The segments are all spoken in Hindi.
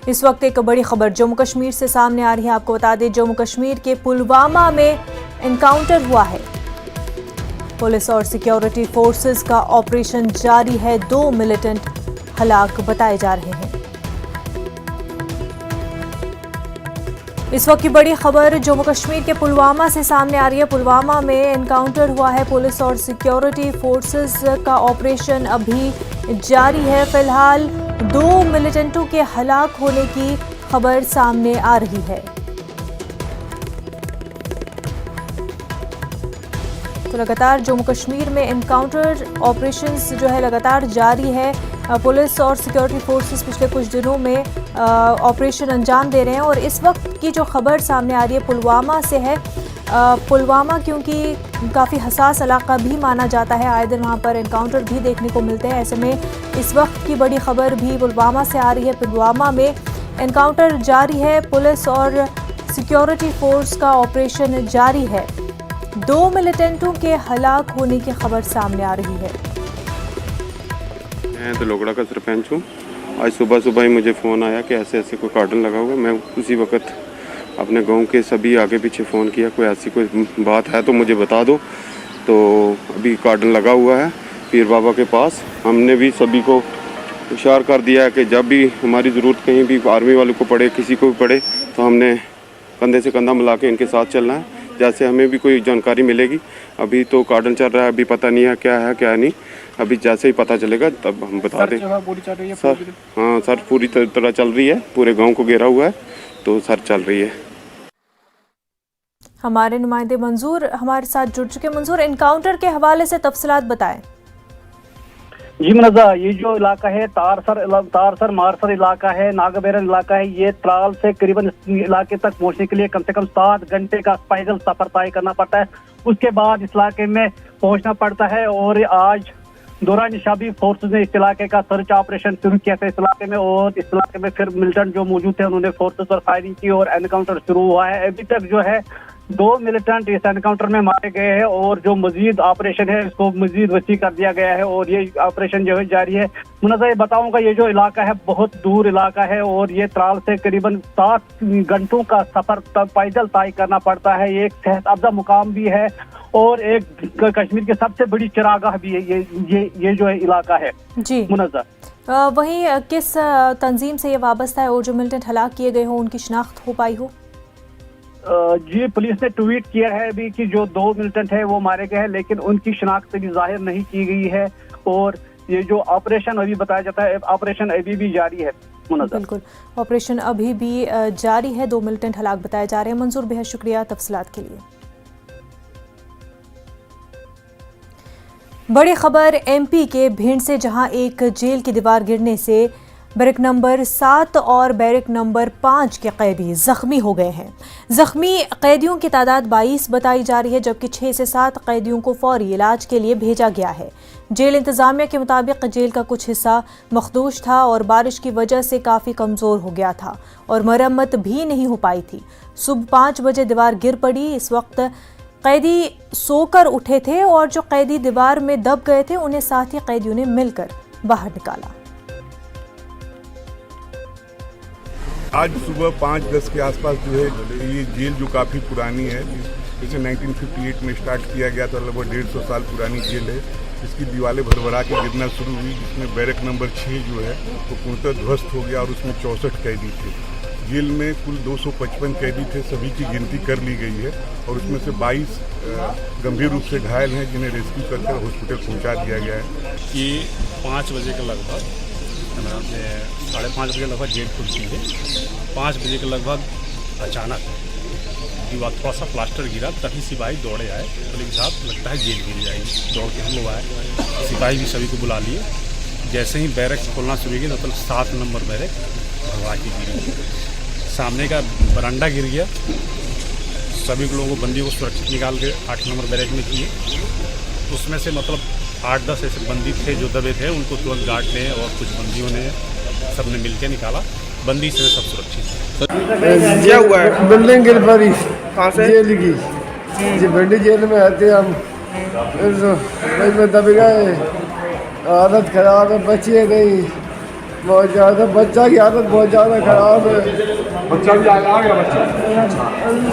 इस वक्त एक बड़ी खबर जम्मू कश्मीर से सामने आ रही है। आपको बता दें, जम्मू कश्मीर के पुलवामा में एनकाउंटर हुआ है। पुलिस और सिक्योरिटी फोर्सेस का ऑपरेशन जारी है। 2 मिलिटेंट हलाक बताए जा रहे हैं। इस वक्त की बड़ी खबर जम्मू कश्मीर के पुलवामा से सामने आ रही है। पुलवामा में एनकाउंटर हुआ है। पुलिस और सिक्योरिटी फोर्सेस का ऑपरेशन अभी जारी है। फिलहाल 2 मिलिटेंटों के हलाक होने की खबर सामने आ रही है। तो लगातार जम्मू कश्मीर में एनकाउंटर ऑपरेशंस जो है लगातार जारी है। पुलिस और सिक्योरिटी फोर्सेस पिछले कुछ दिनों में ऑपरेशन अंजाम दे रहे हैं और इस वक्त की जो खबर सामने आ रही है पुलवामा से है। पुलवामा क्योंकि काफ़ी हसास इलाका भी माना जाता है, आए दिन वहाँ पर एनकाउंटर भी देखने को मिलते हैं। ऐसे में इस वक्त की बड़ी खबर भी पुलवामा से आ रही है। पुलवामा में एनकाउंटर जारी है। पुलिस और सिक्योरिटी फोर्स का ऑपरेशन जारी है। 2 मिलिटेंटों के हलाक होने की खबर सामने आ रही है। मैं तो लोगड़ा का सरपंच हूँ। आज सुबह ही मुझे फ़ोन आया कि ऐसे ऐसे कोई कार्टन लगा हुआ है। मैं उसी वक्त अपने गांव के सभी आगे पीछे फ़ोन किया, कोई ऐसी कोई बात है तो मुझे बता दो। तो अभी कार्टन लगा हुआ है पीर बाबा के पास। हमने भी सभी को इशारा कर दिया है कि जब भी हमारी ज़रूरत कहीं भी आर्मी वालों को पड़े, किसी को भी पड़े, तो हमने कंधे से कंधा मिला के इनके साथ चलना है। जैसे हमें भी कोई जानकारी मिलेगी, अभी तो कार्टन चल रहा है, अभी पता नहीं है क्या नहीं। अभी जैसे ही पता चलेगा तब हम बता दें। सर हाँ सर, पूरी तरह चल रही है, पूरे गांव को घेरा हुआ है, तो सर चल रही है। हमारे नुमाइंदे मंजूर हमारे साथ जुड़ चुके। मंजूर, एनकाउंटर के हवाले से तफसीलात बताएं। जी मुनज़्ज़ा, ये जो इलाका है तारसर मारसर इलाका है, नागबेरन इलाका है। ये त्राल से करीबन इस इलाके तक पहुंचने के लिए कम से कम 7 घंटे का पैदल सफर तय करना पड़ता है। उसके बाद इस इलाके में पहुंचना पड़ता है और आज दौरान शबी फोर्सेस ने इस इलाके का सर्च ऑपरेशन शुरू किया था इस इलाके में। और इस इलाके में फिर मिलिटेंट जो मौजूद थे उन्होंने फोर्सेस पर फायरिंग की और एनकाउंटर शुरू हुआ है। अभी तक जो है 2 मिलिटेंट इस एनकाउंटर में मारे गए हैं और जो मजीद ऑपरेशन है इसको मजीद वसी कर दिया गया है और ये ऑपरेशन जो है जारी है। मुनज़्ज़ा, बताऊंगा ये जो इलाका है बहुत दूर इलाका है और ये त्राल से करीबन 7 घंटों का सफर पैदल तय करना पड़ता है। ये एक सेहत अफजा मुकाम भी है और एक कश्मीर की सबसे बड़ी चरागाह भी है ये जो है इलाका है। जी मुनज़्ज़ा, वहीं किस तंजीम से ये वाबस्ता है और जो मिलिटेंट हलाक किए गए हो उनकी शिनाख्त हो पाई हो? जी, पुलिस ने ट्वीट किया है अभी कि जो 2 मिलिटेंट है वो मारे गए हैं, लेकिन उनकी शिनाख्त भी जाहिर नहीं की गई है। और ये जो ऑपरेशन अभी बताया जाता है, ऑपरेशन अभी भी जारी है। बिल्कुल, ऑपरेशन अभी भी जारी है। 2 मिलिटेंट हलाक बताए जा रहे हैं। मंजूर, बेहद शुक्रिया तफसीलात के लिए। बड़ी खबर एमपी के भिंड से, जहां एक जेल की दीवार गिरने से बैरक नंबर 7 और बैरक नंबर 5 के कैदी जख्मी हो गए हैं। जख्मी कैदियों की तादाद 22 बताई जा रही है, जबकि 6 से 7 कैदियों को फौरी इलाज के लिए भेजा गया है। जेल इंतजामिया के मुताबिक जेल का कुछ हिस्सा मखदूश था और बारिश की वजह से काफ़ी कमज़ोर हो गया था और मरम्मत भी नहीं हो पाई थी। सुबह 5 बजे दीवार गिर पड़ी। इस वक्त कैदी सोकर उठे थे और जो कैदी दीवार में दब गए थे उन्हें साथी कैदियों ने मिलकर बाहर निकाला। आज सुबह 5:10 के आसपास जो है ये जेल जो काफ़ी पुरानी है, इसे 1958 में स्टार्ट किया गया था, लगभग 150 साल पुरानी जेल है। इसकी दीवारें भरभरा के गिरना शुरू हुई, जिसमें बैरक नंबर 6 जो है वो पूर्णतः ध्वस्त हो गया और उसमें 64 कैदी थे। जेल में कुल 255 कैदी थे, सभी की गिनती कर ली गई है और उसमें से 22 गंभीर रूप से घायल हैं, जिन्हें रेस्क्यू करके हॉस्पिटल पहुँचा दिया गया है। ये 5 बजे के लगभग 5:30 बजे लगभग जेल खुलती है। 5 बजे के लगभग अचानक दीवार थोड़ा सा प्लास्टर गिरा, तभी सिपाही दौड़े आए। बोले साहब लगता है जेल गिर जाएगी। दौड़ के हम लोग आए, सिपाही भी सभी को बुला लिए। जैसे ही बैरक खोलना शुरू किया, मतलब 7 नंबर बैरक भगवा के गिरी, सामने का बरांडा गिर गया। सभी लोगों को बंदियों को सुरक्षित निकाल के 8 नंबर बैरक में किए। उसमें से मतलब 8-10 ऐसे बंदी थे जो दबे थे, उनको तुरंत गार्ड ने और कुछ बंदियों ने सबने मिलकर निकाला। बंदी से सब सुरक्षित है। क्या हुआ है? बिल्डिंग गिर पड़ी। कहाँ से? जेल की। जी बड़ी जेल में आते हम, फिर तो में दब गए, हालत खराब है, बचिए गई, बहुत ज़्यादा बच्चा की हालत बहुत ज़्यादा खराब है। बच्चा भी आ गया बच्चा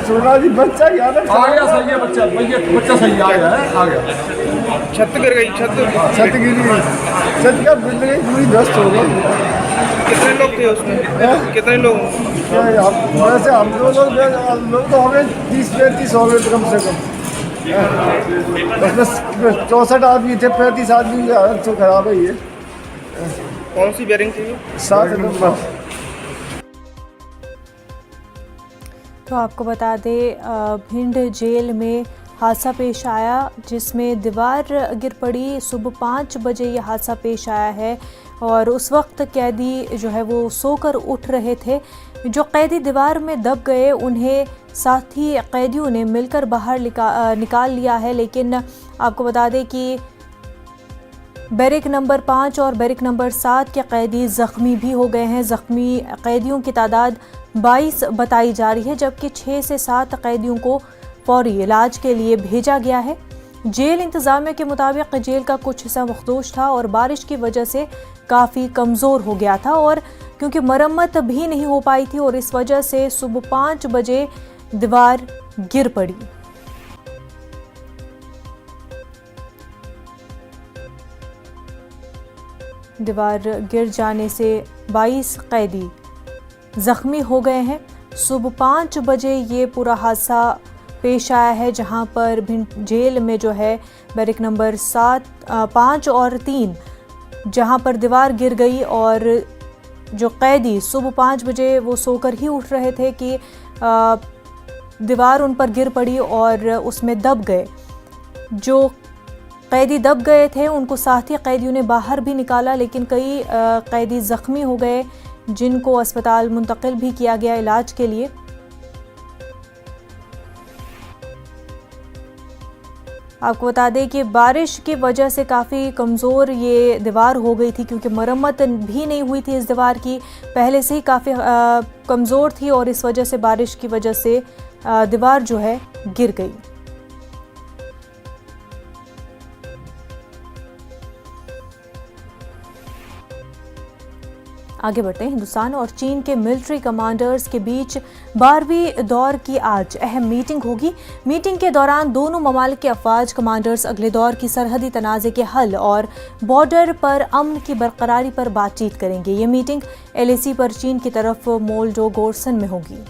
सुना जी बच्चा की हालत आ गया सही है बच्चा बच्चा सही आ गया है आ गया छत गिर गई छत गिरी छत का बिल्डिंग पूरी ध्वस्त हो गई। कितने लोग थे उसमें कितने लोग वैसे हम लोग तो हमें 30-35 हो गए कम से कम। उसमें 64 आदमी थे, 35 आदमी की हालत तो खराब है। ये कौन सी बेरिंग थी 7 नंबर। तो आपको बता दें भिंड जेल में हादसा पेश आया जिसमें दीवार गिर पड़ी। सुबह 5 बजे ये हादसा पेश आया है और उस वक्त कैदी जो है वो सोकर उठ रहे थे। जो कैदी दीवार में दब गए उन्हें साथी कैदियों ने मिलकर बाहर निकाल लिया है। लेकिन आपको बता दें कि बैरक नंबर 5 और बैरक नंबर 7 के कैदी ज़ख्मी भी हो गए हैं। ज़ख्मी कैदियों की तादाद 22 बताई जा रही है, जबकि 6 से 7 कैदियों को फौरी इलाज के लिए भेजा गया है। जेल इंतज़ामिया के मुताबिक जेल का कुछ हिस्सा मखदूश था और बारिश की वजह से काफ़ी कमज़ोर हो गया था और क्योंकि मरम्मत भी नहीं हो पाई थी और इस वजह से सुबह 5 बजे दीवार गिर पड़ी। दीवार गिर जाने से 22 कैदी ज़ख्मी हो गए हैं। सुबह 5 बजे ये पूरा हादसा पेश आया है, जहां पर भिंड जेल में जो है बैरक नंबर 7, 5 और 3 जहां पर दीवार गिर गई और जो कैदी सुबह 5 बजे वो सोकर ही उठ रहे थे कि दीवार उन पर गिर पड़ी और उसमें दब गए। जो कैदी दब गए थे उनको साथी कैदियों ने बाहर भी निकाला, लेकिन कई कैदी ज़ख्मी हो गए जिनको अस्पताल मुंतकिल भी किया गया इलाज के लिए। आपको बता दें कि बारिश की वजह से काफ़ी कमज़ोर ये दीवार हो गई थी, क्योंकि मरम्मत भी नहीं हुई थी इस दीवार की, पहले से ही काफ़ी कमज़ोर थी और इस वजह से बारिश की वजह से दीवार जो है गिर गई। आगे बढ़ते हैं। हिंदुस्तान और चीन के मिलिट्री कमांडर्स के बीच 12वीं दौर की आज अहम मीटिंग होगी। मीटिंग के दौरान दोनों ममालिक के अफवाज कमांडर्स अगले दौर की सरहदी तनाज़े के हल और बॉर्डर पर अमन की बरकरारी पर बातचीत करेंगे। ये मीटिंग LAC पर चीन की तरफ मोल्डो गोरसन में होगी।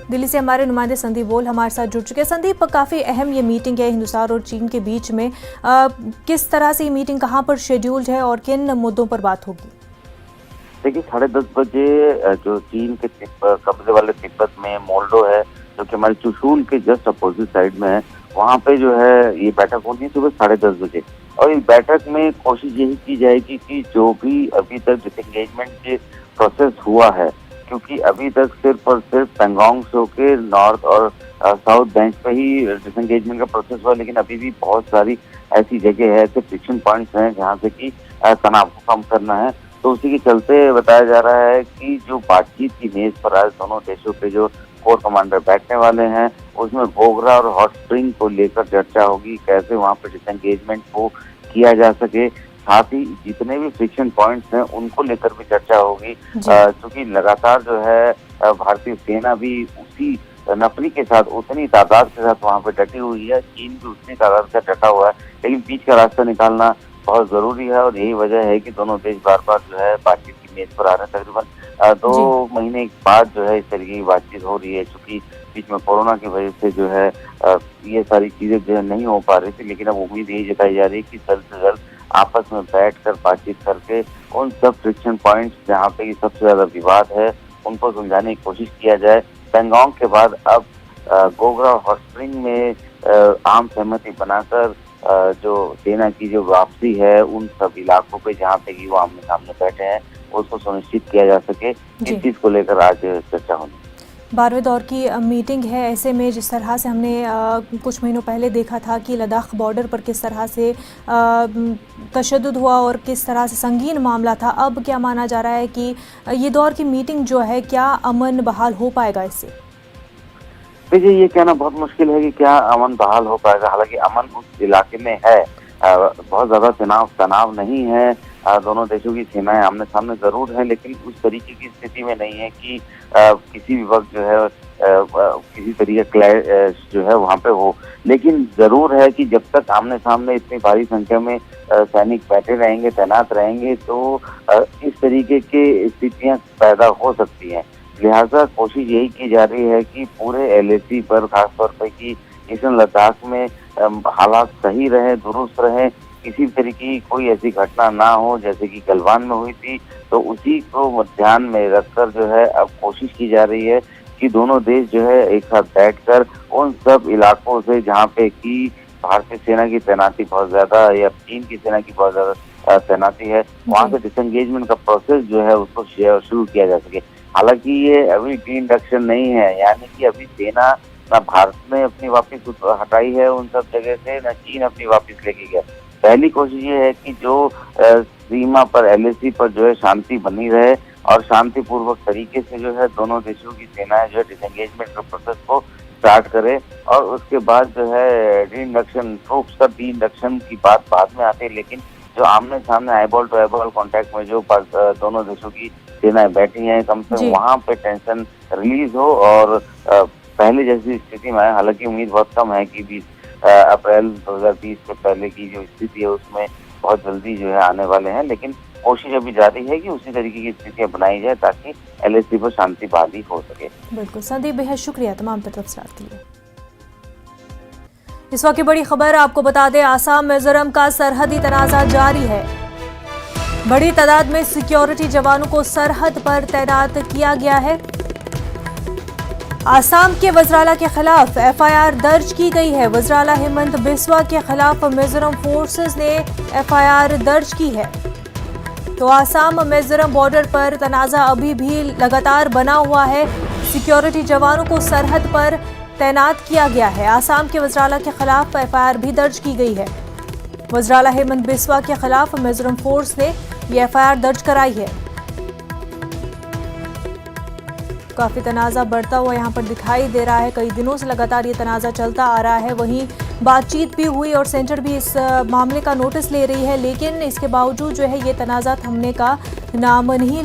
दिल्ली से हमारे नुमाइंदे संदीप बोल हमारे साथ जुड़ चुके हैं। संदीप, काफ़ी अहम ये मीटिंग है हिंदुस्तान और चीन के बीच में, किस तरह से ये मीटिंग कहाँ पर शेड्यूल्ड है और किन मुद्दों पर बात होगी? देखिए 10:30 बजे जो चीन के कब्जे वाले तिब्बत में मोल्डो है, जो कि हमारे चुशूल के जस्ट अपोजिट साइड में है, वहाँ पे जो है ये बैठक होनी है सुबह 10:30 बजे। और इस बैठक में कोशिश यही की जाएगी कि जो भी अभी तक डिसएंगेजमेंट के प्रोसेस हुआ है, क्योंकि अभी तक सिर्फ और सिर्फ पेंगोंग त्सो के नॉर्थ और साउथ बैंक पे ही डिसएंगेजमेंट का प्रोसेस हुआ, लेकिन अभी भी बहुत सारी ऐसी जगह है, ऐसे फ्रिक्शन पॉइंट्स हैं जहाँ से कि तनाव को कम करना है। तो उसी के चलते बताया जा रहा है कि जो बातचीत की मेज पर आज दोनों देशों के जो कोर कमांडर बैठने वाले हैं, उसमें गोगरा और हॉट स्प्रिंग को लेकर चर्चा होगी, कैसे वहाँ पर डिसएंगेजमेंट को किया जा सके। साथ ही जितने भी फ्रिक्शन पॉइंट्स हैं उनको लेकर भी चर्चा होगी, क्योंकि लगातार जो है भारतीय सेना भी उसी नफरी के साथ, उतनी तादाद के साथ वहाँ पे डटी हुई है, चीन भी उतनी तादाद का डटा हुआ है, लेकिन बीच का रास्ता निकालना बहुत जरूरी है। और यही वजह है कि दोनों देश बार बार जो है बातचीत की मेज पर आ रहे हैं। तकरीबन 2 महीने बाद जो है इस तरीके की बातचीत हो रही है, क्योंकि बीच में कोरोना की वजह से जो है ये सारी चीजें जो है नहीं हो पा रही थी। लेकिन अब उम्मीद यही जताई जा रही है कि जल्द से जल्द आपस में बैठकर बातचीत करके उन सब फ्रिक्शन पॉइंट्स जहाँ पे सबसे ज्यादा विवाद है उनको सुलझाने की कोशिश किया जाए। पेंगोंग के बाद अब गोगरा और हॉट स्प्रिंग में आम सहमति बनाकर जो सेना की जो वापसी है उन सब इलाकों पे जहाँ पे कि वो आमने सामने बैठे हैं उसको सुनिश्चित किया जा सके, इस चीज को लेकर आज चर्चा होनी। 12वें दौर की मीटिंग है, ऐसे में जिस तरह से हमने कुछ महीनों पहले देखा था कि लद्दाख बॉर्डर पर किस तरह से तशद्दुद हुआ और किस तरह से संगीन मामला था, अब क्या माना जा रहा है कि ये दौर की मीटिंग जो है क्या अमन बहाल हो पाएगा इससे? देखिए, ये कहना बहुत मुश्किल है कि क्या अमन बहाल हो पाएगा। हालांकि अमन उस इलाके में है, बहुत ज्यादा तनाव नहीं है, दोनों देशों की सेनाएं आमने सामने जरूर है, लेकिन उस तरीके की स्थिति में नहीं है कि किसी भी वक्त जो है किसी तरीके क्लैश जो है वहाँ पे हो। लेकिन जरूर है कि जब तक आमने सामने इतनी भारी संख्या में सैनिक बैठे रहेंगे, तैनात रहेंगे, तो इस तरीके की स्थितियां पैदा हो सकती हैं। लिहाजा कोशिश यही की जा रही है कि पूरे LAC पर खासतौर पर कि ईस्टर्न लद्दाख में हालात सही रहे, दुरुस्त रहे, किसी तरीके की कोई ऐसी घटना ना हो जैसे कि गलवान में हुई थी। तो उसी को ध्यान में रखकर जो है अब कोशिश की जा रही है कि दोनों देश जो है एक साथ बैठकर उन सब इलाकों से जहाँ पे कि भारतीय सेना की तैनाती बहुत ज्यादा या चीन की सेना की बहुत ज्यादा तैनाती है, वहाँ से डिसएंगेजमेंट का प्रोसेस जो है उसको शुरू किया जा सके। हालांकि ये अभी डी-इंडक्शन नहीं है, यानी कि अभी सेना ना भारत ने अपनी वापस हटाई है उन सब जगह से, न चीन अपनी वापस लेके गया। पहली कोशिश ये है कि जो सीमा पर LAC पर जो है शांति बनी रहे और शांतिपूर्वक तरीके से जो है दोनों देशों की सेनाएं जो है डिसएंगेजमेंट के प्रोसेस को स्टार्ट करे, और उसके बाद जो है डी-इंडक्शन, ट्रूप्स का डी-इंडक्शन की बात बाद में आती है। लेकिन जो आमने सामने आईबॉल टू आईबॉल कॉन्टैक्ट में जो दोनों देशों की सेनाएं बैठी हैं, कम से कम वहाँ पे टेंशन रिलीज हो और पहले जैसी स्थिति में आए। हालांकि उम्मीद बहुत कम है कि 20 अप्रैल 2020 से पहले की जो स्थिति है उसमें बहुत जल्दी जो है आने वाले हैं, लेकिन कोशिश अभी जारी है कि उसी तरीके की स्थितियां बनाई जाए ताकि LAC पर शांति बहाली हो सके। बिल्कुल संदीप, बेहद शुक्रिया तमाम तफसीलात के लिए। इस वक्त की बड़ी खबर आपको बता दें, आसाम मिजोरम का सरहदी तनाजा जारी है। बड़ी तादाद में सिक्योरिटी जवानों को सरहद पर तैनात किया गया है। आसाम के वज़राला के खिलाफ FIR दर्ज की गई है। वज़राला हेमंत बिस्वा के खिलाफ मिजोरम फोर्सेस ने FIR दर्ज की है। तो आसाम मिजोरम बॉर्डर पर तनाजा अभी भी लगातार बना हुआ है। सिक्योरिटी जवानों को सरहद पर तैनात किया गया है। आसाम के वज़राला के खिलाफ FIR भी दर्ज की गई है। वज़राला हेमंत बिस्वा के खिलाफ मिजोरम फोर्स ने ये FIR दर्ज कराई है। काफ़ी तनाज़ा बढ़ता हुआ यहाँ पर दिखाई दे रहा है। कई दिनों से लगातार ये तनाज़ा चलता आ रहा है। वहीं बातचीत भी हुई और सेंटर भी इस मामले का नोटिस ले रही है, लेकिन इसके बावजूद जो है ये तनाज़ा थमने का नाम नहीं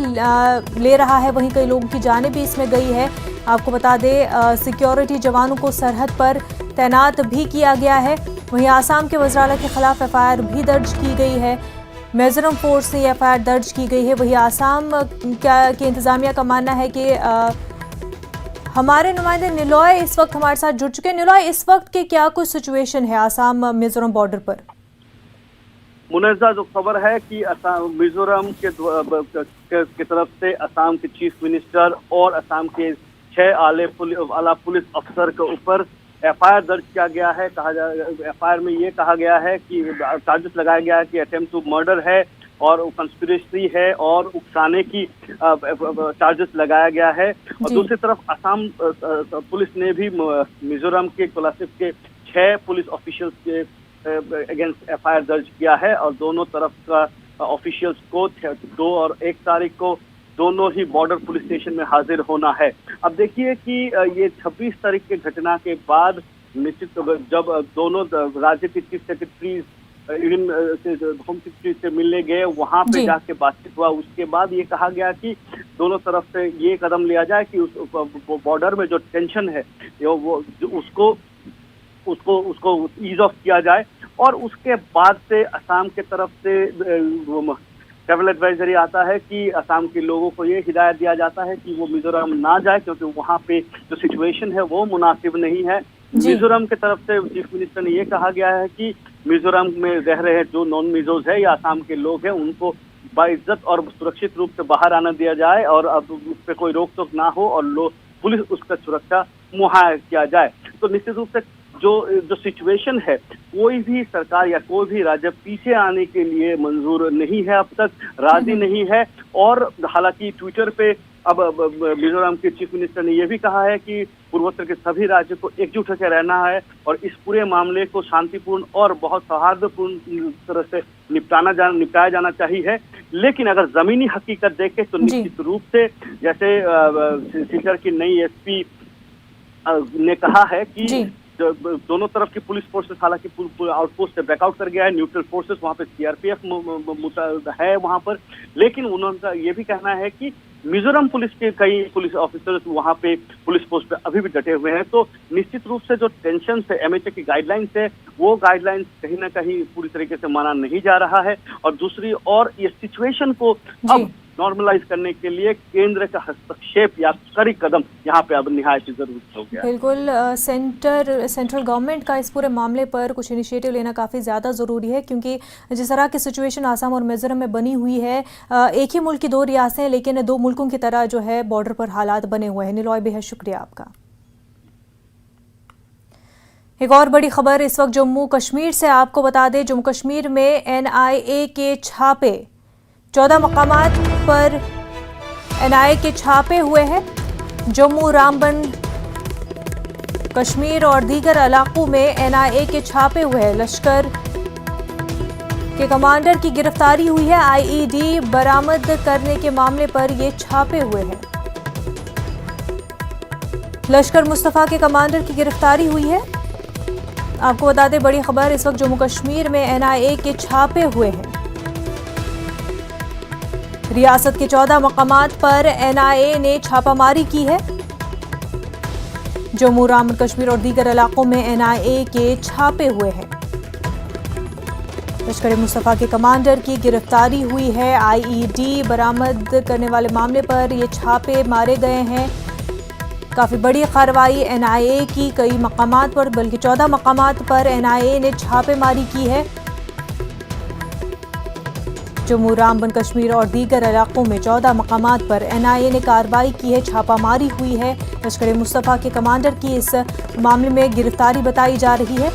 ले रहा है। वहीं कई लोगों की जानें भी इसमें गई है। आपको बता दें, सिक्योरिटी जवानों को सरहद पर तैनात भी किया गया है। वहीं आसाम के वज़राला के खिलाफ FIR भी दर्ज की गई है। मिजोरम फोर्स से FIR दर्ज की गई है। वही आसाम के इंतज़ामिया का मानना है कि हमारे नुमाइंदे निलॉय इस वक्त हमारे साथ जुड़ चुके हैं। निलॉय, इस वक्त की क्या कुछ सिचुएशन है आसाम मिजोरम बॉर्डर पर? मुनज़्ज़ा, जो खबर है कि असम मिजोरम के तरफ से असम के चीफ मिनिस्टर और असम के 6 आला पुलिस अफसर के ऊपर FIR दर्ज किया गया है। FIR में ये कहा गया है कि चार्जेस लगाया गया है कि अटेम्प्ट टू मर्डर है और कंस्पिरेसी है और उकसाने की चार्जेस लगाया गया है। और दूसरी तरफ असम पुलिस ने भी मिजोरम के क्लासिफ के 6 पुलिस ऑफिशियल्स के अगेंस्ट FIR दर्ज किया है और दोनों तरफ का ऑफिशियल्स को 2 और 1 तारीख को दोनों ही बॉर्डर पुलिस स्टेशन में हाजिर होना है। अब देखिए कि ये 26 तारीख के घटना के बाद निश्चित जब दोनों राज्य के चीफ सेक्रेटरी होम सेक्रेटरी से मिलने गए, वहां पे जाके बातचीत हुआ। उसके बाद ये कहा गया कि दोनों तरफ से ये कदम लिया जाए कि उस बॉर्डर में जो टेंशन है वो उसको ईज ऑफ किया जाए। और उसके बाद से असम के तरफ से ट्रैवल एडवाइजरी आता है कि असम के लोगों को ये हिदायत दिया जाता है कि वो मिजोरम ना जाए, क्योंकि वहाँ पे जो सिचुएशन है वो मुनासिब नहीं है। मिजोरम की तरफ से चीफ मिनिस्टर ने ये कहा गया है कि मिजोरम में रह रहे जो नॉन मिजोज है या असम के लोग हैं उनको बाइज्जत और सुरक्षित रूप से बाहर आना दिया जाए और अब उस पर कोई रोक टोक ना हो और पुलिस उसका सुरक्षा मुहैया किया जाए। तो निश्चित रूप से जो सिचुएशन है, कोई भी सरकार या कोई भी राज्य पीछे आने के लिए मंजूर नहीं है, अब तक राजी नहीं है। और हालांकि ट्विटर पे अब मिजोरम के चीफ मिनिस्टर ने यह भी कहा है कि पूर्वोत्तर के सभी राज्यों को एकजुट होकर रहना है और इस पूरे मामले को शांतिपूर्ण और बहुत सौहार्दपूर्ण तरह से निपटाया जाना चाहिए। लेकिन अगर जमीनी हकीकत देखें तो निश्चित रूप से जैसे सिलचर की नई SP ने कहा है कि जी। दोनों तरफ की पुलिस फोर्सेस हालांकि आउटपोस्ट से बैकआउट कर गया है, न्यूट्रल फोर्सेस वहां पे सीआरपीएफ है वहां पर, लेकिन उन्होंने ये भी कहना है कि मिजोरम पुलिस के कई पुलिस ऑफिसर्स वहां पे पुलिस पोस्ट पे अभी भी डटे हुए हैं। तो निश्चित रूप से जो टेंशन है, एमएचए की गाइडलाइंस है, वो गाइडलाइंस कहीं ना कहीं पूरी तरीके से माना नहीं जा रहा है। और दूसरी और ये सिचुएशन को अब नॉर्मलाइज करने के लिए केंद्र का हस्तक्षेप या कड़ी कदम यहाँ पे अब निहायत जरूरी हो गया। बिल्कुल, सेंट्रल गवर्नमेंट का इस पूरे मामले पर कुछ इनिशिएटिव लेना काफ़ी ज़्यादा ज़रूरी है, क्योंकि जिस तरह की सिचुएशन आसाम और मिजोरम में बनी हुई है, एक ही मुल्क की दो रियासतें हैं लेकिन दो मुल्कों की तरह जो है बॉर्डर पर हालात बने हुए हैं। निलॉय, बेहद शुक्रिया आपका। एक और बड़ी खबर इस वक्त जम्मू कश्मीर से आपको बता दें, जम्मू कश्मीर में एनआईए के छापे 14 मकामात पर एनआईए के छापे हुए हैं। जम्मू, रामबन, कश्मीर और दीगर इलाकों में एनआईए के छापे हुए हैं। लश्कर के कमांडर की गिरफ्तारी हुई है। आईईडी बरामद करने के मामले पर ये छापे हुए हैं। लश्कर मुस्तफा के कमांडर की गिरफ्तारी हुई है। आपको बता दें, बड़ी खबर इस वक्त जम्मू कश्मीर में एनआईए के छापे हुए हैं। रियासत के 14 मकामात पर एनआईए ने छापामारी की है। जम्मू, रामबन, कश्मीर और दीगर इलाकों में एनआईए के छापे हुए हैं। लश्कर मुस्तफा के कमांडर की गिरफ्तारी हुई है। आईईडी बरामद करने वाले मामले पर ये छापे मारे गए हैं। काफ़ी बड़ी कार्रवाई एनआईए की कई मकामात पर, बल्कि 14 मकामात पर एनआईए ने छापेमारी की है। जम्मू, रामबन, कश्मीर और दीगर इलाकों में 14 मकामात पर एनआईए ने कार्रवाई की है, छापामारी हुई है। लश्कर मुस्तफा के कमांडर की इस मामले में गिरफ्तारी बताई जा रही है।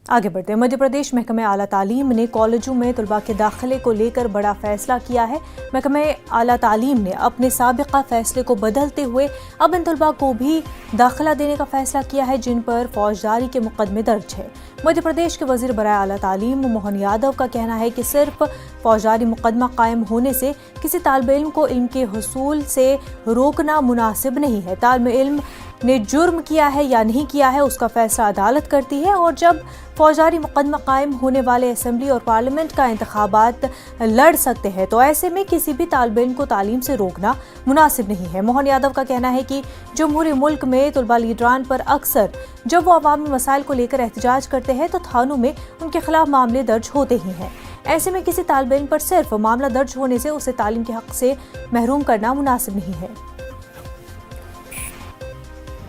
आगे बढ़ते हैं। मध्य प्रदेश महकमे आला तालीम ने कॉलेजों में तलबा के दाखिले को लेकर बड़ा फैसला किया है। महकमे आला तालीम ने अपने साबिका फैसले को बदलते हुए अब इन तलबा को भी दाखिला देने का फैसला किया है जिन पर फौजदारी के मुकदमे दर्ज है। मध्य प्रदेश के वजीर बराए आला तालीम मोहन यादव का कहना है कि सिर्फ फौजदारी मुकदमा कायम होने से किसी तालिब इल्म को इल्म के हुसूल से रोकना मुनासिब नहीं है। तालिब इल्म ने जुर्म किया है या नहीं किया है उसका फैसला अदालत करती है, और जब फौजदारी मुकदमा कायम होने वाले असेंबली और पार्लियामेंट का इंतखाबात लड़ सकते हैं तो ऐसे में किसी भी तालिब इल्म को तालीम से रोकना मुनासिब नहीं है। मोहन यादव का कहना है कि जमहूरी मुल्क में तलबा लीडरान पर अक्सर जब वो अवामी मसाइल को लेकर एहतजाज करते हैं तो थानों में उनके खिलाफ मामले दर्ज होते ही हैं। ऐसे में किसी तालिब इल्म पर सिर्फ मामला दर्ज होने से उसे तालीम के हक से महरूम करना मुनासिब नहीं है।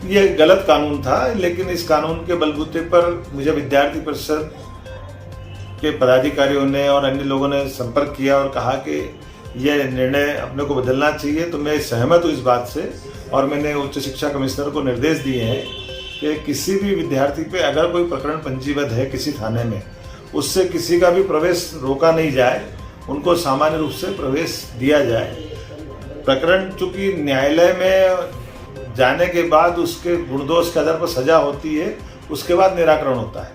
ये गलत कानून था, लेकिन इस कानून के बलबूते पर मुझे विद्यार्थी परिषद के पदाधिकारियों ने और अन्य लोगों ने संपर्क किया और कहा कि यह निर्णय अपने को बदलना चाहिए। तो मैं सहमत हूँ इस बात से, और मैंने उच्च शिक्षा कमिश्नर को निर्देश दिए हैं कि किसी भी विद्यार्थी पे अगर कोई प्रकरण पंजीबद्ध है किसी थाने में, उससे किसी का भी प्रवेश रोका नहीं जाए, उनको सामान्य रूप से प्रवेश दिया जाए। प्रकरण चूँकि न्यायालय में जाने के बाद उसके गुणदोष के आधार पर सजा होती है, उसके बाद निराकरण होता है।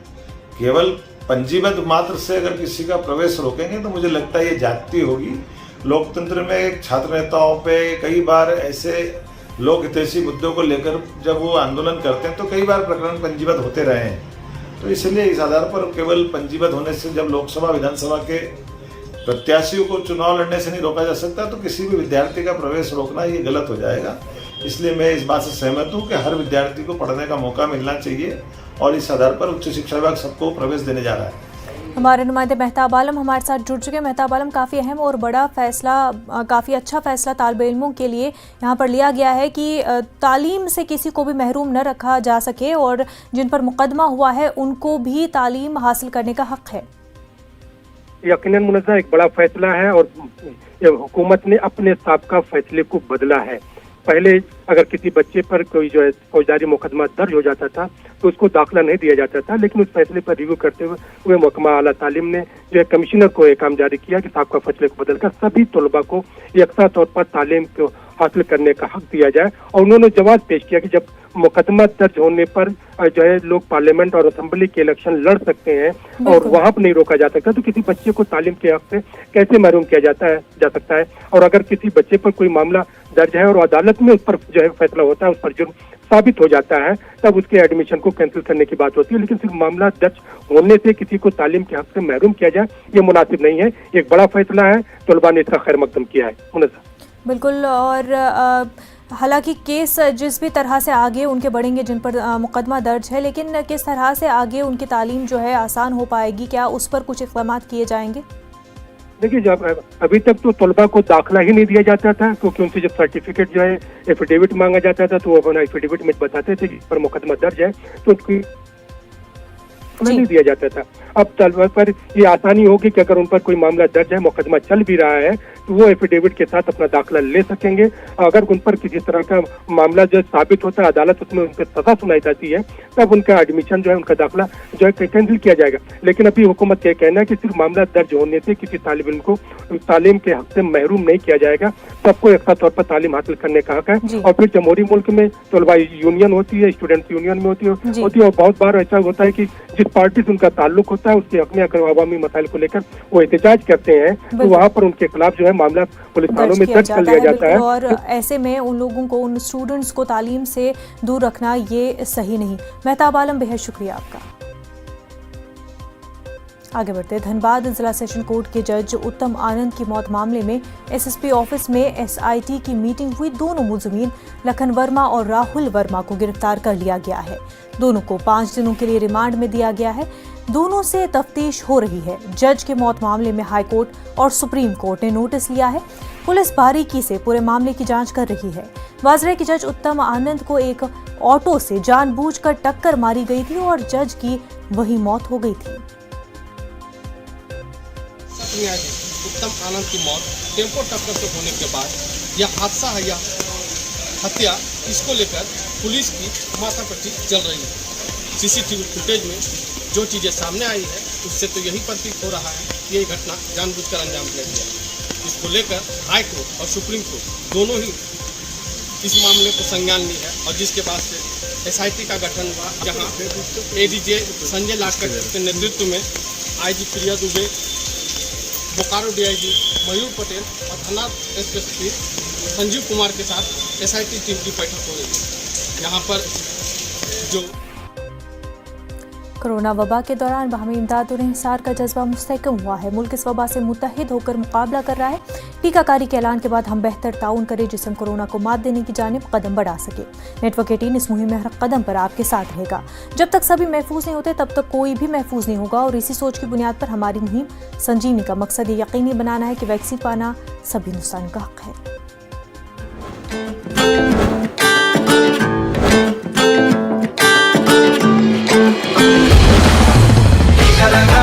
केवल पंजीबद्ध मात्र से अगर किसी का प्रवेश रोकेंगे तो मुझे लगता है ये जाती होगी। लोकतंत्र में छात्र नेताओं पे कई बार ऐसे लोक हितैषी मुद्दों को लेकर जब वो आंदोलन करते हैं तो कई बार प्रकरण पंजीबद्ध होते रहे हैं। तो इसलिए इस आधार पर केवल पंजीबद्ध होने से जब लोकसभा विधानसभा के प्रत्याशियों को चुनाव लड़ने से नहीं रोका जा सकता, तो किसी भी विद्यार्थी का प्रवेश रोकना ये गलत हो जाएगा। इसलिए मैं इस बात से सहमत हूँ कि हर विद्यार्थी को पढ़ने का मौका मिलना चाहिए, और इस आधार पर उच्च शिक्षा विभाग सबको प्रवेश देने जा रहा है। हमारे नुमाइंदे मेहताब आलम हमारे साथ जुड़ चुके हैं। मेहताब आलम, काफ़ी अहम और बड़ा फैसला, काफ़ी अच्छा फैसला तालिब इल्मों के लिए यहाँ पर लिया गया है कि तालीम से किसी को भी महरूम न रखा जा सके, और जिन पर मुकदमा हुआ है उनको भी तालीम हासिल करने का हक है। यकीनन मुनज़्ज़ा एक बड़ा फैसला है, और हुकूमत ने अपने साबिक़ा फैसले को बदला है। पहले अगर किसी बच्चे पर कोई जो है फौजदारी मुकदमा दर्ज हो जाता था तो उसको दाखिला नहीं दिया जाता था, लेकिन उस फैसले पर रिव्यू करते हुए महकमा आला तालीम ने जो है कमिश्नर को एक काम जारी किया कि साबिक़ा फैसले को बदलकर सभी तलबा को यकसा तौर पर तालीम को हासिल करने का हक दिया जाए। और उन्होंने जवाब पेश किया कि जब मुकदमा दर्ज होने पर जो है लोग पार्लियामेंट और असेंबली के इलेक्शन लड़ सकते हैं और वहां पर नहीं रोका जा सकता, तो किसी बच्चे को तालीम के हक से कैसे महरूम किया जा सकता है। और अगर किसी बच्चे पर कोई मामला दर्ज है और अदालत में उस पर जो है फैसला होता है, उस पर जुर्म साबित हो जाता है, तब उसके एडमिशन को कैंसिल करने की बात होती है। लेकिन सिर्फ मामला दर्ज होने से किसी को तालीम के हक से महरूम किया जाए, ये मुनासिब नहीं है। एक बड़ा फैसला है, तलबा ने इसका खैर मकदम किया है। बिल्कुल। और हालांकि केस जिस भी तरह से आगे उनके बढ़ेंगे जिन पर मुकदमा दर्ज है, लेकिन किस तरह से आगे उनकी तालीम जो है आसान हो पाएगी, क्या उस पर कुछ इक़दाम किए जाएंगे? देखिए, जब अभी तक तो तलबा को दाखिला ही नहीं दिया जाता था, क्योंकि उनसे जब सर्टिफिकेट जो है एफिडेविट मांगा जाता था तो वो अपना एफिडेविट में बताते थे कि पर मुकदमा दर्ज है, तो उनकी नहीं दिया जाता था। अब तलबा पर ये आसानी होगी कि अगर उन पर कोई मामला दर्ज है, मुकदमा चल भी रहा है, तो वो एफिडेविट के साथ अपना दाखिला ले सकेंगे। अगर उन पर किसी तरह का मामला जो साबित होता है, अदालत उसमें उनके सजा सुनाई जाती है, तब उनका एडमिशन जो है, उनका दाखिला जो है कैंसिल किया जाएगा। लेकिन अभी हुकूमत का कहना है कि सिर्फ मामला दर्ज होने से किसी तालिब इल्म को तालीम के हक से महरूम नहीं किया जाएगा, सबको एक तौर पर तालीम हासिल करने का हक है। और फिर जमहूरी मुल्क में तलबा यूनियन होती है, स्टूडेंट्स यूनियन में होती है, और बहुत बार ऐसा होता है कि जिस पार्टी से उनका ताल्लुक होता है उसके हक में अगर अवामी मसाइल को लेकर वो एहतजाज करते हैं, तो वहाँ पर उनके खिलाफ जो है मामला पुलिस थानों में दर्ज कर लिया जाता है। और ऐसे में उन लोगों को, उन स्टूडेंट्स को तालीम से दूर रखना ये सही नहीं। मेहताब आलम, बेहद शुक्रिया आपका। आगे बढ़ते, धनबाद जिला सेशन कोर्ट के जज उत्तम आनंद की मौत मामले में एसएसपी ऑफिस में एसआईटी की मीटिंग हुई। दोनों मुलजिमीन लखन वर्मा और राहुल वर्मा को गिरफ्तार कर लिया गया है। दोनों को 5 दिनों के लिए रिमांड में दिया गया है। दोनों से तफ्तीश हो रही है। जज के मौत मामले में हाई कोर्ट और सुप्रीम कोर्ट ने नोटिस लिया है। पुलिस बारीकी से पूरे मामले की जांच कर रही है। वाज़ेह कि जज उत्तम आनंद को एक ऑटो से जानबूझकर टक्कर मारी गई थी और जज की वही मौत हो गई थी। उत्तम आनंद की मौत टेम्पो टक्कर से होने के बाद यह हादसा है या हत्या, इसको लेकर पुलिस की माथापच्ची चल रही है। सीसीटीवी फुटेज में जो चीज़ें सामने आई है उससे तो यही प्रतीत हो रहा है कि यह घटना जानबूझकर अंजाम दिया गया है। इसको लेकर हाई कोर्ट और सुप्रीम कोर्ट दोनों ही इस मामले को संज्ञान ली है और जिसके बाद से एसआईटी का गठन हुआ, जहां एडीजे संजय लाटकर के नेतृत्व में आईजी प्रिया दुबे, बोकारो डीआईजी मयूर पटेल और थाना एसपी संजीव कुमार के साथ एसआईटी टीम की बैठक हो रही है। यहाँ पर जो कोरोना वबा के दौरान बाहमी इमदाद और इंसार का जज्बा मुस्तहकम हुआ है। मुल्क इस वबा से मुत्तहिद होकर मुकाबला कर रहा है। टीकाकारी के ऐलान के बाद हम बेहतर ताउन करें जिससे हम कोरोना को मात देने की जानिब कदम बढ़ा सके। नेटवर्क 18 इस मुहिम में हर कदम पर आपके साथ रहेगा। जब तक सभी महफूज नहीं होते तब तक कोई भी महफूज नहीं होगा और इसी सोच की बुनियाद पर हमारी मुहिम संजीवनी का मकसद ये यकीनी बनाना है कि वैक्सीन पाना सभी हिंदुस्तानियों का हक है। टीका लगा,